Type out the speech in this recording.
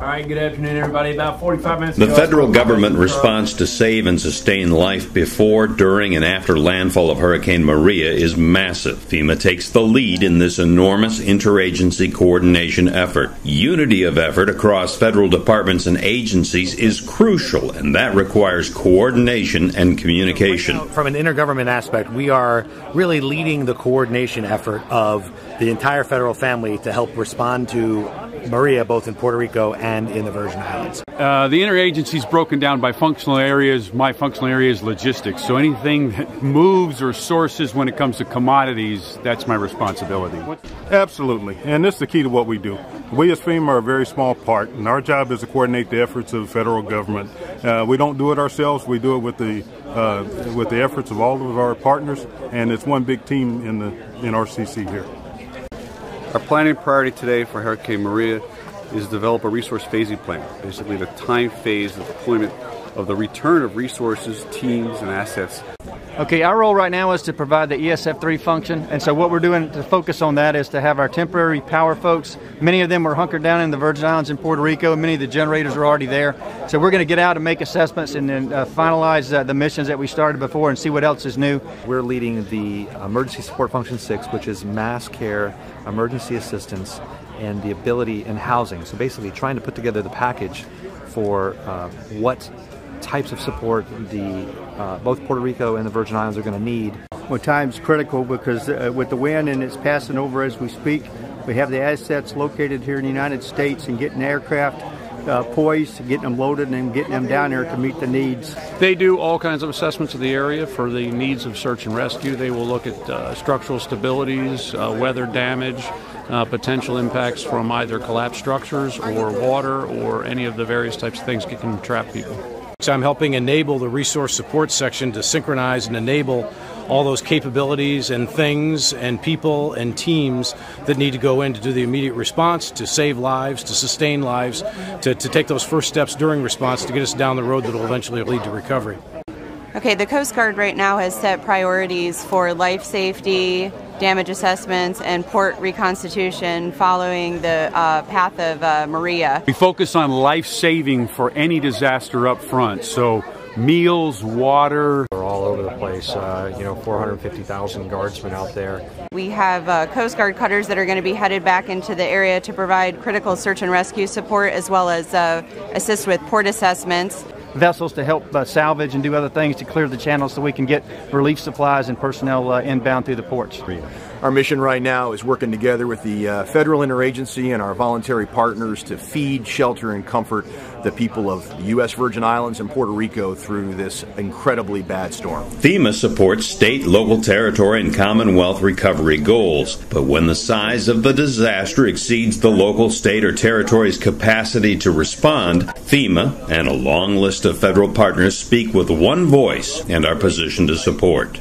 All right, good afternoon, everybody. About 45 minutes ago, the federal government response to save and sustain life before, during, and after landfall of Hurricane Maria is massive. FEMA takes the lead in this enormous interagency coordination effort. Unity of effort across federal departments and agencies is crucial, and that requires coordination and communication. From an intergovernment aspect, we are really leading the coordination effort of the entire federal family to help respond to Maria, both in Puerto Rico and in the Virgin Islands. The interagency is broken down by functional areas. My functional area is logistics. So anything that moves or sources when it comes to commodities, that's my responsibility. Absolutely. And this is the key to what we do. We as FEMA are a very small part, and our job is to coordinate the efforts of the federal government. We don't do it ourselves. We do it with the efforts of all of our partners, and it's one big team in the NRCC here. Our planning priority today for Hurricane Maria is to develop a resource phasing plan, basically the time phase of deployment of the return of resources, teams, and assets. Okay, our role right now is to provide the ESF3 function, and so what we're doing to focus on that is to have our temporary power folks. Many of them are hunkered down in the Virgin Islands and Puerto Rico, and many of the generators are already there. So we're going to get out and make assessments and then finalize the missions that we started before and see what else is new. We're leading the Emergency Support Function 6, which is mass care, emergency assistance, and the ability in housing. So basically trying to put together the package for what types of support both Puerto Rico and the Virgin Islands are going to need. Well, time's critical because with the wind and it's passing over as we speak, we have the assets located here in the United States and getting aircraft poised, getting them loaded and getting them down there to meet the needs. They do all kinds of assessments of the area for the needs of search and rescue. They will look at structural stabilities, weather damage, potential impacts from either collapsed structures or water or any of the various types of things that can trap people. So I'm helping enable the resource support section to synchronize and enable all those capabilities and things and people and teams that need to go in to do the immediate response, to save lives, to sustain lives, to take those first steps during response to get us down the road that will eventually lead to recovery. Okay, the Coast Guard right now has set priorities for life safety, damage assessments, and port reconstitution following the path of Maria. We focus on life saving for any disaster up front. So meals, water. We're all over the place, 450,000 guardsmen out there. We have Coast Guard cutters that are going to be headed back into the area to provide critical search and rescue support as well as assist with port assessments. Vessels to help salvage and do other things to clear the channel so we can get relief supplies and personnel inbound through the ports. Our mission right now is working together with the federal interagency and our voluntary partners to feed, shelter, and comfort the people of the U.S. Virgin Islands and Puerto Rico through this incredibly bad storm. FEMA supports state, local, territory, and Commonwealth recovery goals. But when the size of the disaster exceeds the local, state, or territory's capacity to respond, FEMA and a long list of federal partners speak with one voice and are positioned to support.